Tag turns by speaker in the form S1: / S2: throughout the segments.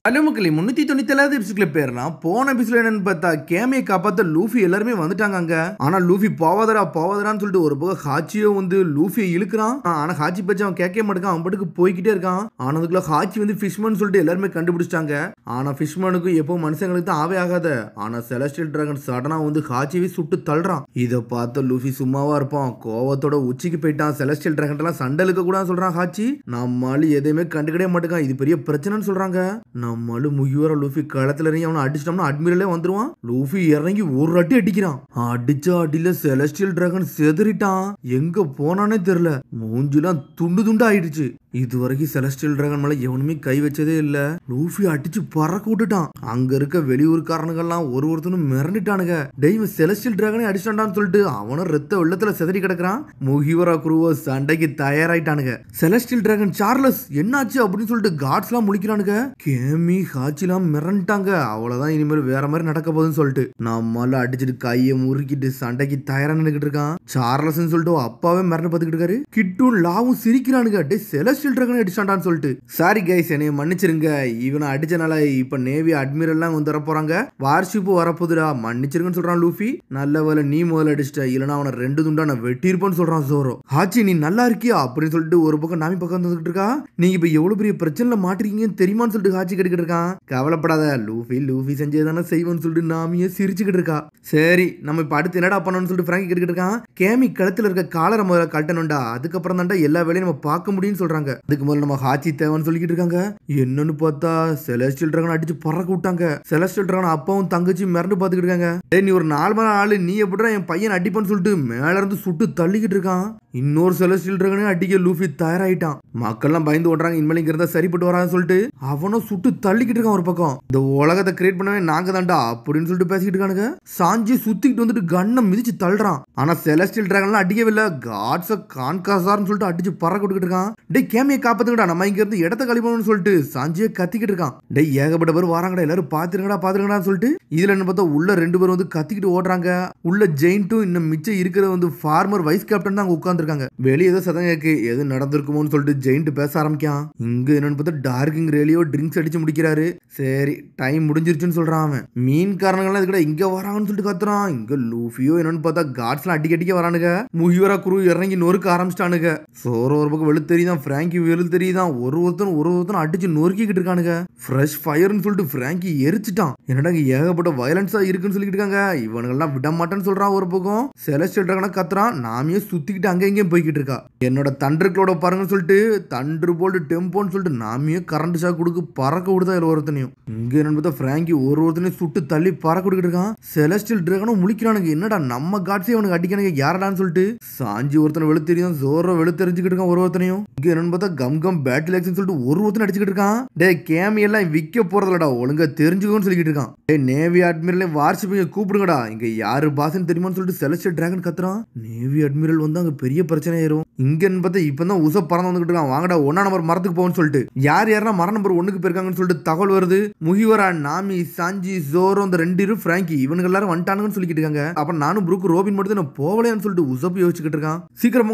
S1: Hello மக்களே 397 எபிசோட்ல பேர்லாம் போன எபிசோட் என்னன்னு பார்த்தா கேமியை காப்பாத்த லூஃபி எல்லாருமே வந்துட்டாங்க அங்க. ஆனா லூஃபி போவாதரான்னு சொல்லிட்டு ஒரு பக்கம் ஹாச்சியோ வந்து லூஃபியை இழுக்கிறான். ஆனா ஹாச்சி பச்சு அவன் கேட்க மாட்டேங்கான், அவன் பாட்டுக்கு போய்கிட்டே இருக்கான். ஆனா அதுக்குள்ள ஹாச்சி வந்து ஃபிஷ்மன் சொல்லிட்டு எல்லாருமே கண்டுபிடிச்சிட்டாங்க. ஆனா ஃபிஷ்மனுக்கு எப்போ மனுஷங்களுக்கு தான் ஆவே ஆகாத. ஆனா செலஸ்டியல் டிராகன் சடனா வந்து ஹாச்சியை சுட்டு தள்ளுறான். இதை பார்த்த லூஃபி சும்மாவா இருப்பான், கோவத்தோட உச்சிக்கு போயிட்டான். செலஸ்டியல் டிராகன் எல்லாம் சண்டை இழுக்க கூட சொல்றான் ஹாச்சி. நம்மளால எதையுமே கண்டுக்கிடவே மாட்டேங்கான், இது பெரிய பிரச்சனைன்னு சொல்றாங்க. நம்மளு முகிவர லூஃபி களத்துல இறங்கி அவனை அடிச்சிட்டோம்னா அட்மிரலே வந்துருவான். லூஃபி இறங்கி ஒரு அடி அடிக்கிறான். அடிச்ச அடியில செலஸ்டியல் டிராகன் செதறிட்டான், எங்க போனானே தெரியல. மூஞ்சிலாம் துண்டு துண்டு ஆயிடுச்சு. இது வரைக்கும் செலஸ்டியல் டிராகன் மேல எவனுமே கை வச்சதே இல்ல. லூஃபி அடிச்சு பறக்க விட்டுட்டான். அங்க இருக்க வெளியூர்காரனுங்கெல்லாம் ஒருத்தனும் மிரண்டுட்டானுங்க. டெய்வ் செலஸ்டியல் டிராகனே அடிச்சிட்டான்னு சொல்லிட்டு அவனும் ரத்த வெள்ளத்துல செதறி கிடக்குறான். முகிவரா குருவோ சண்டைக்கு தயாராயிட்டானுங்க. செலஸ்டியல் டிராகன் சார்லஸ் என்னாச்சு அப்படின்னு சொல்லிட்டு காட்ஸ் எல்லாம் முழிக்கிறானுங்க. கேமி ஹாச்சிலாம் மிரண்டாங்க. அவ்வளவுதான், இனிமேல் வேற மாதிரி நடக்க போகுதுன்னு சொல்லிட்டு நம்மளால அடிச்சுட்டு கையை முறுக்கிட்டு சண்டைக்கு தயாரா நின்னுக்கிட்டு இருக்கான். சார்லஸ் சொல்லிட்டு அப்பாவே மிரண்டு பார்த்துக்கிட்டு இருக்காரு. கிட்டும் லாவும் சிரிக்கிறானுங்க. டே செலஸ்டியல் டிராகன் அடிச்சாண்டான்னு சொல்லிட்டு. சாரி கைஸ், என்னைய மன்னிச்சிருங்க, இவனை அடிச்சனால இப்ப நேவி அட்மிரல்லாம் வந்து வர போறாங்க, வார்ஷிப்பு வரப்போதுடா, மன்னிச்சிருங்கன்னு சொல்றான் லூஃபி. நல்ல வேலை நீ முதல்ல அடிச்சிட்ட, இல்லைன்னா அவனை 2 துண்டா நான் வெட்டியிருப்பேன்னு சொல்றான் ஜோரோ. ஹாச்சி நீ நல்லா இருக்கியா அப்படின்னு சொல்லிட்டு ஒரு பக்கம் நாமி பக்கம் வந்துகிட்டு இருக்கா. நீங்க இப்ப எவ்வளவு பெரிய பிரச்சனைல மாட்டிருக்கீங்கன்னு தெரியுமான்னு சொல்லிட்டு ஹாச்சி கேட்டுக்கிட்டு இருக்கான். கவலைப்படாத லூஃபி செஞ்சதானே செய்வோன்னு சொல்லிட்டு நாமியே சிரிச்சுக்கிட்டு இருக்கா. சரி நம்ம இப்ப அடுத்து என்னடா பண்ணணும்னு சொல்லிட்டு பிராங்கி கேட்டுக்கிட்டு இருக்கான். கேமி கழுத்துல இருக்க காலரை முதல்ல கட்டணும்டா, அதுக்கப்புறம் தான்டா எல்லா வேலையும் நம்ம பார்க்க முடியும்னு சொல்றாங்க. அதுக்கு முதல்ல நம்ம ஹாச்சி தேவைன்னு சொல்லிக்கிட்டு இருக்காங்க. என்னன்னு பார்த்தா செலஸ்டியல் டிராகன் அடிச்சு பறக்க விட்டாங்க. செலஸ்டியல் டிராகன் அப்பாவும் தங்கச்சி மிரண்டு பார்த்துக்கிட்டு இருக்காங்க. நீ ஒரு நார்மலான ஆளு, நீ எப்படிடா என் பையன் அடிப்பான்னு சொல்லிட்டு மேல இருந்து சுட்டு தள்ளிக்கிட்டு இருக்கான். இன்னொரு செலஸ்டியல் டிராகனே அடிக்க லூஃபி தயாராயிட்டான். மக்கள்லாம் பயந்து ஓடுறாங்க, இனிமேல் இங்க இருந்தா சரிப்பட்டு வரான்னு சொல்லிட்டு அவனும் சுட்டு தள்ளிக்கிட்டு இருக்கான். ஒரு பக்கம் இந்த உலகத்தை கிரியேட் பண்ணவே நாங்க தான்டா அப்படின்னு சொல்லிட்டு பேசிக்கிட்டு இருக்கானுங்க. சாஞ்சி சுத்திக்கிட்டு வந்துட்டு கண்ணை மிதிச்சு தள்ளுறான். ஆனா செலஸ்டியல் டிராகன்லாம் அடிக்கவில்லை, காட்ஸ கான்காசார்னு சொல்லிட்டு அடிச்சு பறக்க விட்டுக்கிட்டு இருக்கான். டே கேமியை காப்பாத்துங்கடா, நம்ம இங்க இருந்து இடத்த கழிப்போம்னு சொல்லிட்டு சாஞ்சியை கத்திக்கிட்டு இருக்கான். டே ஏகப்பட்ட பேர் வராங்கடா, எல்லாரும் பாத்துருங்கடான்னு சொல்லிட்டு இதுல என்ன பார்த்தா உள்ள 2 பேர் வந்து கத்திக்கிட்டு ஓடுறாங்க. உள்ள ஜெயின்ட்டும் இன்னும் மிச்சம் இருக்கிற வந்து ஃபார்மர் வைஸ் கேப்டன் தான் உட்காந்துருக்காங்க. வெளியே ஏதோ சதம் கேக்கு, எது நடந்திருக்குமோன்னு சொல்லிட்டு ஜெயின்ட் பேச ஆரம்பிக்கான். இங்க என்னன்னு பார்த்தா டார்க்கிங் ரேலியோ ட்ரிங்க்ஸ் அடிச்சு முடிக்கிறாரு. சரி டைம் முடிஞ்சிருச்சுன்னு சொல்றான் அவன். மீன் காரணங்கள்லாம் இதுக்கட இங்க வராங்கன்னு சொல்லிட்டு கத்துறான். இங்க லூஃபியோ என்னன்னு பார்த்தா காட்ஸ்லாம் அடிக்க வரானுங்க. முகிவரா குரு இறங்கி நொறுக்க ஆரம்பிச்சிட்டானுங்க. சோரோ ஒரு பக்கம் வெளு தெரியுதான், பிராங்கி வெளு தெரியுதான், ஒருத்தன் அடிச்சு நொறுக்கிக்கிட்டு இருக்கானுங்க. ஃப்ரெஷ் ஃபயர்னு சொல்லிட்டு பிராங்கி எரிச்சிட்டான். என்னடா ஏகப்பட்ட வயலன்ஸா இருக்குன்னு சொல்லிட்டு இருக்காங்க. இவனுங்கெல்லாம் விட மாட்டேன்னு சொல்றான். ஒரு பக்கம் செலஸ்டியல் டிராகனை கத்துறான். நாமியே சுத்திக்கிட்டு அங்க இங்கேயும் போய்கிட்டு இருக்கா. என்னோட தண்டர்களோட பாருங்கன்னு சொல்லிட்டு தண்டர் போல்டு டெம்போன்னு சொல்லிட்டு நாமியே கரண்ட் ஷாக் கொடுக்கு பறக்க விடுதா ஒருத்தனையும். இங்க என்னன்னு பார்த்தா பிராங்கி ஒருத்தனையும் சுட்டு தள்ளி பறக்க விட்டுக்கிட்டு இருக்கான். செலஸ்டியல் டிராகனும் முழிக்கிறானுங்க. என்னடா நம்ம காட்ஸே அவனுக்கு அடிக்கானுங்க யாரடான்னு சொல்லிட்டு சாஞ்சி ஒருத்தனை வெளு தெரியும், ஜோரோ வெளு தெரிஞ்சுக்கிட்டு இருக்கான். ஒருத்தனையும் இங்க என்னன்னு பார்த்தா கம் பேட்டில் ஆக்ஷன் சொல்லிட்டு ஒருத்தனை அடிச்சுக்கிட்டு இருக்கான். டே கேமி எல்லாம் விற்க போறதுலடா, ஒழுங்கா தெரிஞ்சுக்கோன்னு சொல்லிக்கிட்டு இருக்கான். டே நேவி அட்மிரலே வார்ஷிப்பை கூப்பிடுங்கடா, இங்க யாரு பாஸ்ன்னு தெரியுமான்னு சொல்லிட்டு செலஸ்டியல் டிராகன் கத்துறான். நேவி அட்மிரல் வந்து அங்க பெரிய பிரச்சனை ஆயிரும். இங்கன்னு பார்த்தா இப்பதான் உச பறந்து வந்துகிட்டு இருக்கான். வாங்கடா 1ஆம் நம்பர் மரத்துக்கு போன்னு சொல்லிட்டு யாரெல்லாம் மர நம்பர் 1க்கு போயிருக்காங்கன்னு சொல்லிட்டு தகவல் வருது. முகிவரா, நாமி, சாஞ்சி, ஜோரோ இந்த 2 பிராங்கி இவனுங்க எல்லாரும் வந்துட்டானுங்கன்னு சொல்லிக்கிட்டு இருக்காங்க. அப்புறம் நானும் ப்ரூக் ரோபின் மட்டும் நான் போவலையான்னு சொல்லிட்டு உசப்பு யோசிச்சுக்கிட்டு இருக்கான். சீக்கிரம்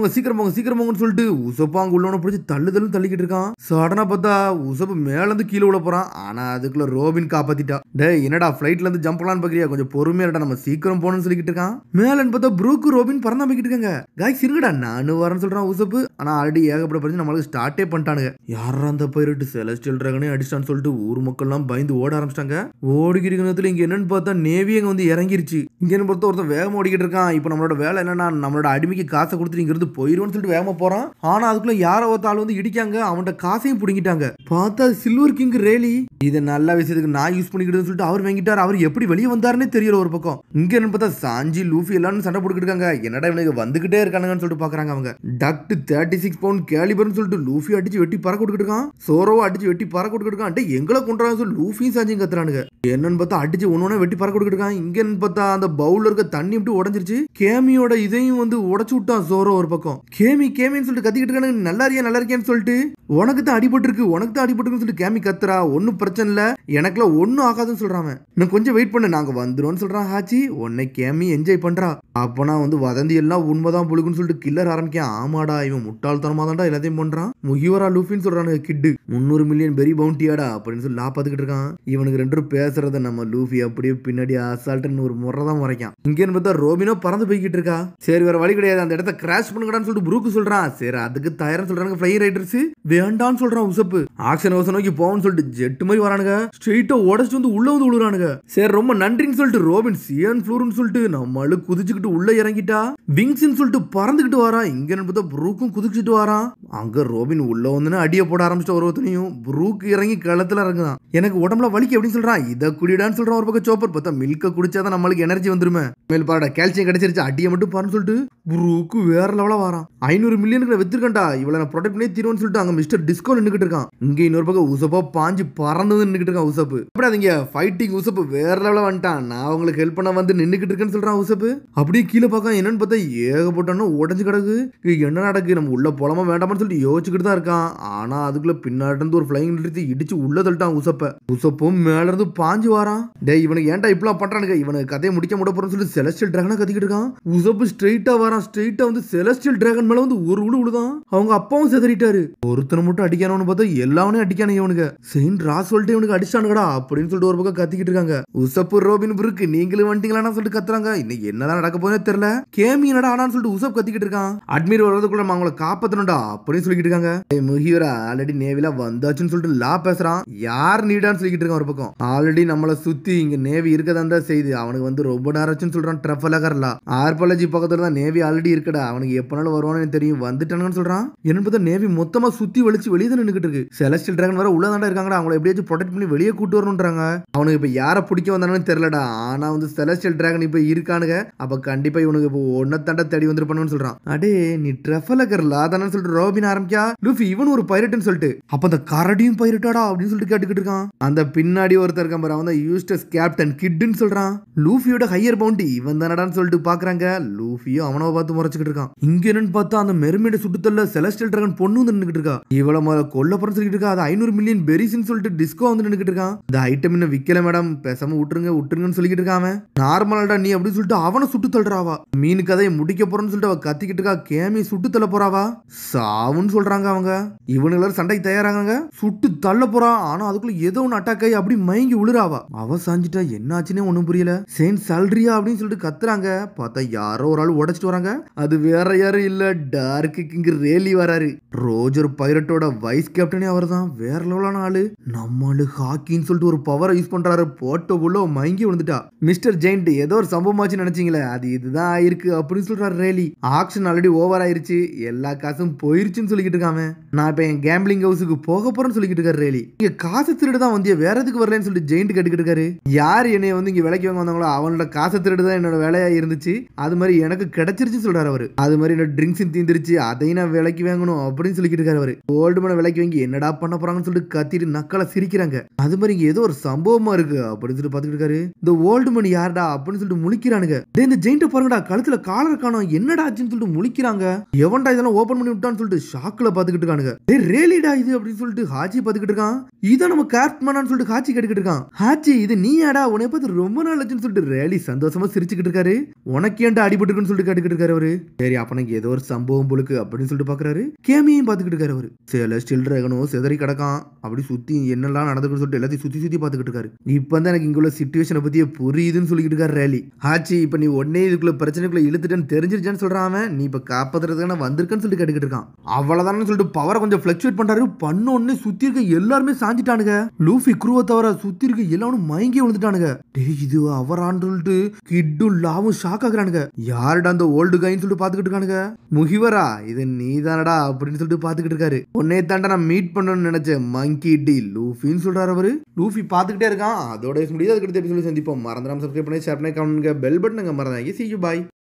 S1: போங்கன்னு சொல்லிட்டு உசப்பா அங்க உள்ளவன பிடிச்சி தள்ளிக்கிட்டு இருக்கான். சடனா பார்த்தா உசப்பு மேல இருந்து கீழே உள்ள போறான். ஆனா அதுக்குள்ள ரோபின் காப்பாத்திட்டா. டே என்னடா பிளைட்ல இருந்து ஜம்ப் பண்ணலான்னு பாக்குறியா, கொஞ்சம் பொறுமையா இருடா, நம்ம சீக்கிரம் போகணும்னு சொல்லிக்கிட்டு இருக்கான். மேலன்னு பார்த்தா ப்ரூக் ரோபின் பறந்தா போய்கிட்டு இருக்காங்க. காய்ஸ் இருங்கடா நானும் வரேன்னு சொல்றான் உசப்பு. ஆனா ஆல்ரெடி ஏகப்பட்ட பிரச்சனை நம்மளுக்கு ஸ்டார்ட்டே பண்ணிட்டானுங்க. யாரா அந்த பைரட் செலஸ்டியல் டிராகனே அடிச்சான்னு சொல்லிட்டு ஊர் மக்கள் எல்லாம் பயந்து ஓட ஆரம்பிச்சிட்டாங்க. ஓடிக்கிட்டு நேரத்துல இங்க என்னன்னு பார்த்தா நேவி அங்க வந்து இறங்கிருச்சு. இங்க என்ன பார்த்தா ஒருத்தன் வேகமா ஓடிக்கிட்டு இருக்கான். இப்ப நம்மளோட வேலை என்னன்னா நம்மளோட அடிமைக்கு காசை கொடுத்துட்டு இங்க இருந்து போயிருவோம்னு சொல்லிட்டு வேகமா போறான். ஆனா அதுக்குள்ள யாரோ ஒருத்த ஆள் வந்து இடிக்காங்க, அவன்கிட்ட காசையும் புடிங்கிட்டாங்க. பார்த்தா சில்வர் கிங் ரேலி. இதை நல்ல விஷயத்துக்கு நான் யூஸ் பண்ணிக்கிட்டு சொல்லிட்டு அவர் வாங்கிட்டார். அவர் எப்படி வெளியே வந்தாருன்னே தெரியல. ஒரு பக்கம் இங்க என்ன பார்த்தா சாஞ்சி லூஃபி எல்லாரும் சண்டை போட்டுக்கிட்டு இருக்காங்க. என்னடா இவனுக்கு வந்துகிட்டே இருக்கானுங்கன்னு சொல்லிட்டு பாக்குறாங்க அவங்க. டக்ட் 36 பவுண்ட் கேலிபர்னு சொல்லிட்டு லூஃபி அடிச்சு வெட்டி பறக்க விட்டுக்கிட்டு இருக்கான். சோரோவை அடிச்சு வெட்டி பறக்க விட்டுக்கிட்டு இருக்கான். எங்களை கொண்டாங்க சொல்லி லூஃபியும் சாஞ்சியும் கத்துறானுங்க. என்னன்னு பார்த்தா அடிச்சு ஒன்னொன்னு வெட்டி பறக்க விட்டுக்கிட்டு இருக்கான். இங்கன்னு பார்த்தா அந்த பவுல்ல இருக்க தண்ணி இப்படி உடஞ்சிருச்சு. கேமியோட இதையும் வந்து உடச்சு விட்டான் சோரோ. ஒரு பக்கம் கேமின்னு சொல்லிட்டு கத்திக்கிட்டு இருக்கானுங்க. நல்லா இருக்கியா இருக்கேன்னு சொல்லிட்டு உனக்கு தான் அடிபட்டுருக்குன்னு சொல்லிட்டு கேமி கத்துறா. ஒன்னும் பிரச்சனை இல்ல, எனக்குலாம் ஒன்னும் ஆகாதுன்னு சொல்றான். நான் கொஞ்சம் வெயிட் பண்ணு, நாங்க வந்துருவோம்னு சொல்றான் ஹாச்சி. உன்னை கேமி என்ஜாய் பண்றா. அப்பனா வந்து வதந்தி எல்லாம் உண்மைதான் புழுக்குன்னு சொல்லிட்டு கில்லர் ஆரம்பிக்கான். ஆமாடா, இவன் முட்டாள்தனமா தான்டா எல்லாத்தையும் பண்றான். முகிவரா லூஃபின்னு சொல்றானுங்க கிட்டு. 300 மில்லியன் பெரிய பவுண்டியாடா அப்படின்னு சொல்லி பாத்துக்கிட்டு இருக்கான். இவனுக்கு 2 பேசுறத நம்ம லூஃபி அப்படியே பின்னாடி அசால்ட்னு ஒரு முறை தான் முறைக்கான். இங்கன்னு பார்த்தா ரோபினோ பறந்து போய்கிட்டு இருக்கா. சரி வேற வழி கிடையாது, அந்த இடத்த கிராஷ் பண்ணுங்கடான்னு சொல்லிட்டு புரூக்கு சொல்றான். சரி அதுக்கு தயாரம் சொல்றாங்க ஃப்ளை ரைடர்ஸ். வேண்டான்னு சொல்றான் உசப்பு. ஆக்ஷன் ஹவுஸ் நோக்கி போவோம்னு சொல்லிட்டு ஜெட் மாதிரி வரானுங்க. ஸ்ட்ரெயிட்டா உடச்சிட்டு வந்து உள்ள வந்து விழுறானுங்க. சரி ரொம்ப நன்றின்னு சொல்லிட்டு ரோபின் சியன் ஃப்ளூர்னு சொல்லிட்டு நம்மளு குதிச்சுக்கிட்டு உள்ள இறங்கிட்டா. விங்ஸ்ன்னு சொல்லிட்டு பறந்துகிட்டு வரான். இங்க பார்த்தா புரூக்கும் குதிச்சுட்டு வரான். அங்க ரோபின் உள்ள வந்து அடிய போட ஆரம்பிச்சிட்ட ஒருத்தனையும். புரூக் இறங்கி களத்துல இறங்குதான். எனக்கு உடம்புல வலிக்கு அப்படின்னு சொல்றான். இதை குடிடான்னு சொல்றான் ஒரு பக்கம் சோப்பர். பார்த்தா மில்க குடிச்சாதான் நம்மளுக்கு எனர்ஜி வந்துருமே. மேல் பாருடா கால்சியம் கிடைச்சிருச்சு, அடிய மட்டும் பாருன்னு சொல்லிட்டு புரூக்கு வேற லெவலா வரான். 500 மில்லியனுக்கு வித்துருக்கா. இவளை நான் ப்ரொடெக்ட் பண்ணி தீர்வுன்னு சொல்லிட்டு அங்க மிஸ்டர் டிஸ்கோ நின்னுக்கிட்டு இருக்கான். இங்க இன்னொரு பக்கம் உசப்பா பாஞ்சு பறந்து நின்னுக்கிட்டு இருக்கான் உசப்பு. அப்படி அதுங்க ஃபைட்டிங் உசப்பு வேற லெவலா வந்துட்டான். நான் அவங்களுக்கு ஹெல்ப் பண்ண வந்து நின்னுக்கிட்டு இருக்கேன்னு சொல்றான் உசப்பு. அப்படியே கீழே பார்க்க என்னன்னு பார்த்தா ஏகப்பட்டானோ உடஞ்சு கிடக்கு. என்ன நடக்கு, நம்ம உள்ள போலாமா வேண்டாமான்னு சொல்லிட்டு யோசிச்சுக்கிட்டு தான் இருக்கான். ஆனா அதுக்குள்ள பின்னாடி இருந்து ஒரு ஃபிளைங் நிறுத்தி இடிச்சு உள்ள தள்ளிட்டான் உசப்பும் மேல இருந்து பாஞ்சு வாரான். டேய் இவனுக்கு ஏன்டா இப்பெல்லாம் பண்றானுங்க, இவனுக்கு கதையை முடிக்க முட போறேன்னு சொல்லிட்டு செலஸ்டியல் டிராகனை கத்திக்கிட்டு இருக்கான். உசப்பு ஸ்ட்ரெயிட்டா வரான். ஸ்ட்ரெயிட்டா வந்து செலஸ்டியல் டிராகன் மேல வந்து ஒரு உழுதான். அவங்க அப்பாவும் செதறிட்டாரு. ஒருத்தனை மட்டும் அடிக்கானவனு பார்த்தா எல்லாவனையும் அடிக்கானு. இவனுக்கு செயின்ட் ராஸ் சொல்லிட்டு இவனுக்கு அடிச்சானுங்கடா அப்படின்னு சொல்லிட்டு ஒரு பக்கம் கத்திக்கிட்டு இருக்காங்க. உசப்பு ரோபின் புருக்கு நீங்களும் வந்துட்டீங்களான்னு சொல்லிட்டு கத்துறாங்க. இன்னைக்கு என்னதான் நடக்க போதே தெரியல. கேமி என்னடா ஆனான்னு சொல்லிட்டு உசப் கத்திக்கிட்டு இருக்கான். அட்மிர் வர்றதுக்குள்ள நம்ம அவங்களை காப்பாத்தணும்டா அப்படின்னு சொல்லிட்டு இருக்காங்க. முகிவரா ஆல்ரெடி நேவில வந்தாச்சுன்னு சொல்லிட்டு லா பேசுறான். யார் நீடான்னு சொல்லிட்டு இருக்கான் ஒரு பக்கம். ஆல்ரெடி நம்மளை சுத்தி இங்க நேவி இருக்கதான் தான் செய்து. அவனுக்கு வந்து ரொம்ப நேரம்னு சொல்றான். ட்ரஃபலகர்லா ஆர்பாலஜி பக்கத்துல தான் நேவி ஆல்ரெடி இருக்கடா. அவனுக்கு எப்பனாலும் வருவானு தெரியும், வந்துட்டானுன்னு சொல்றான். என்ன பார்த்தா நேவி மொத்தமா சுத்தி வலிச்சு வெளியே தான் நின்னுக்கிட்டு இருக்கு. செலஸ்டியல் டிராகன் வர உள்ளதாண்டா இருக்காங்கடா. அவங்களை எப்படியாச்சும் ப்ரொடெக்ட் பண்ணி வெளியே கூட்டு வரணும்ன்றாங்க. அவனுக்கு இப்ப யாரை பிடிக்க வந்தானு தெரியலடா. ஆனா வந்து செலஸ்டியல் டிராகன் இப்ப இருக்கானுங்க. அப்ப கண்டிப்பா இவனுக்கு இப்போ ஒன்னத்தாண்டா தேடி வந்துருப்பானு சொல்றான். அடே நீ ட்ரஃபலகர்லா தானே சொல்லிட்டு ரோபின் ஆரம்பிக்கா. லூஃபி இவன் ஒரு பைரட்னு சொல்லிட்டு அப்ப அந்த கரடியும் பைரட்டாடா அப்படின்னு சொல்லிட்டு கேட்டுக்கிட்டு இருக்கான். அந்த பின்னாடி ஒருத்தர் இருக்கான் பாரு, அவன் தான் யூஸ்டஸ் கேப்டன் கிட்னு சொல்றான். லூஃபியோட ஹையர் பவுண்டி இவன் தானடான்னு சொல்லிட்டு பாக்குறாங்க. லூஃபியும் அவனை பார்த்து முறைச்சுக்கிட்டு இருக்கான். இங்க என்னன்னு பார்த்தா அந்த மெர்மைட சுட்டுத்தல்ல செலஸ்டியல் டிராகன் பொண்ணு வந்து நின்னுக்கிட்டு இருக்கா. இவள மேல கொல்ல போறன்னு சொல்லிட்டு இருக்கா. அது 500 மில்லியன் பெரிஸ்னு சொல்லிட்டு டிஸ்கோ வந்து நின்னுக்கிட்டு இருக்கான். இந்த ஐட்டம் இன்னும் விக்கல மேடம், பேசாம விட்டுருங்கன்னு சொல்லிக்கிட்டு இருக்கான். நார்மலாடா நீ அப்படின்னு சொல்லிட்டு அவனை சுட்டு தள்ளுறாவா. மீன் கதையை முடிக்க போறன்னு சொல்லிட்டு அவ கத்திக்கிட்டு இருக்கா. கேமி சுட்டு தள்ள போறாவா. சாவுன்னு சொல்றாங்க அவங்க. இவனுங்க எல்லாரும் சண்டைக்கு தயாராங்க. சுட்டு தள்ள போறா. ஆனா அதுக்குள்ள ஏதோ ஒன்று அட்டாக் ஆகி அப்படி மயங்கி விழுறாவா. அவ சாஞ்சிட்டா என்ன ஆச்சுன்னே ஒண்ணும் புரியல. சேன் சல்ரியா அப்படின்னு சொல்லிட்டு கத்துறாங்க. பார்த்தா யாரோ ஒரு ஆள் உடைச்சிட்டு வராங்க. அது வேற யாரும் இல்ல, டார்க் கிங் ரேலி வராரு. ரோஜர் பைரட்டோட வைஸ் கேப்டனே அவர் தான். வேற லெவலான ஆளு. நம்மளு ஹாக்கின்னு சொல்லிட்டு ஒரு பவரை யூஸ் பண்றாரு. போட்டோ உள்ள மயங்கி விழுந்துட்டா. மிஸ்டர் ஜெயிண்ட் ஏதோ ஒரு சம்பவமாச்சு நினைச்சீங்களே, அது இதுதான் ஆயிருக்கு அப்படின்னு சொல்றாரு ரேலி. ஆக்ஷன் ஆல்ரெடி ஓவர் ஆயிருச்சு, எல்லா காசும் போயிருச்சுன்னு சொல்லிக்கிட்டு இருக்காம. நான் இப்ப என் கேம்பிளிங் ஹவுஸுக்கு போக போறேன்னு சொல்லிக்கிட்டு இருக்காரு ரேலி. இங்க காசு திருடு தான் வந்தியா, வேற எதுக்கு வரலன்னு சொல்லிட்டு ஜெயிண்ட் கேட்டுக்கிட்டு இருக்காரு. யார் என்னைய வந்து இங்க விலைக்கு வாங்க வந்தாங்களோ அவனோட காசை திருடு தான் என்னோட வேலையா இருந்துச்சு, அது மாதிரி எனக்கு கிடைச்சிருச்சு சொல்றாரு அவரு. அது மாதிரி என்னோட ட்ரிங்க்ஸ் தீந்துருச்சு, அதையும் நான் விலைக்கு வாங்கணும் அப்படின்னு சொல்லிக்கிட்டு இருக்காரு அவரு. ஓல்டு மேன விலைக்கு வாங்கி என்னடா பண்ண போறாங்கன்னு சொல்லிட்டு கத்திட்டு நக்கலை சிரிக்கிறாங்க. அது மாதிரி இங்க ஏதோ ஒரு சம்பவமா இருக்கு அப்படின்னு சொல்லிட்டு பாத்துக்கிட்டு இருக்காரு. இந்த ஓல்டு மணி யாருடா அப்படின்னு சொல்லிட்டு முழிக்கிறானுங்க. இந்த ஜெயிண்ட பாருங்கடா, கழுத்துல காலர் காணோம், என்னடா ஆச்சுன்னு சொல்லிட்டு முழிக்கிறாங்க. எவன்டா இதெல்லாம் ஓபன் பண்ணி விட்டான்னு சொல்லிட்டு ஷாக்ல பாத்துக்கிட்டு இருக்கானுங்க. ரேலிடா இது அப்படின்னு சொல்லிட்டு ஹாச்சி பாத்துக்கிட்டு இருக்கான். இதான் நம்ம கேப்டனான்னு சொல்லிட்டு ஹாச்சி கேட்டுக்கிட்டு இருக்கான். ஹாச்சி இது நீயாடா, உன்னை பார்த்து ரொம்ப நாள் ஆச்சுன்னு சொல்லிட்டு ரேலி சந்தோஷமா சிரிச்சுக்கிட்டு இருக்காரு. உனக்கு ஏன்டா அடிபட்டுருக்குன்னு சொல்லிட்டு கேட்டுக்கிட்டு இருக்காரு அவரு. சரி அப்பனுக்கு ஏதோ ஒரு சம்பவம் போலுக்கு அப்படின்னு சொல்லிட்டு பாக்குறாரு. கேமியும் பாத்துக்கிட்டு இருக்காரு அவரு. செலஸ்டியல் டிராகனும் செதறி கிடக்கான். அப்படி சுத்தி என்னெல்லாம் நடந்துக்குன்னு சொல்லிட்டு எல்லாத்தையும் சுத்தி சுத்தி பாத்துக்கிட்டு இருக்காரு. இப்ப தான் எனக்கு இங்குள்ள சிச்சுவேஷனை பத்தியே புரியுதுன்னு சொல்லிக்கிட்டு இருக்காரு ரேலி. ஹாச்சி இப்ப நீ உடனே இதுக்குள்ள பிரச்சனைக்குள்ள இழுத்துட்டேன்னு தெரிஞ்சிருச்சான்னு சொல்றான். நீ இப்ப காப்பாத்துறதுக்கான வந்திருக்கன்னு சொல்லிட்டு கேட்டுக்கிட்டு இருக்கான். அவ்வளவுதான் சொல்லிட்டு பவரை கொஞ்சம் பிளக்சுவேட் பண்றாரு. பண்ண உடனே சுத்தி இருக்க எல்லாருமே சாஞ்சிட்டானுங்க. லூஃபி குருவை தவிர சுத்தி இருக்க எல்லாரும் மயங்கி விழுந்துட்டானுங்க. இது அவரான்னு சொல்லிட்டு கிட்டும் லாவும் ஷாக் ஆகுறானுங்க. யாருடா அந்த ஓல்டு கைன்னு சொல்லிட்டு பாத்துக்கிட்டு இருக்கானுங்க. முகிவரா இது நீதானடா அப்படின்னு சொல்லிட்டு பாத்துக்கிட்டு இருக்காரு. உன்னே தாண்டா நான் மீட் பண்ணணும்னு நினைச்சேன் மங்கி டி லூஃபின்னு சொல்றாரு அவரு. லூஃபி பாத்துக்கிட்டே இருக்கான். அதோட முடியாது. அதுக்கு அடுத்த எபிசோட சந்திப்போம். மறந்துடாம சப்ஸ்கிரைப் பண்ணி ஷேர் பண்ணி கமெண்ட் பெல் பட்டன் மறந்தாங்க. See you bye.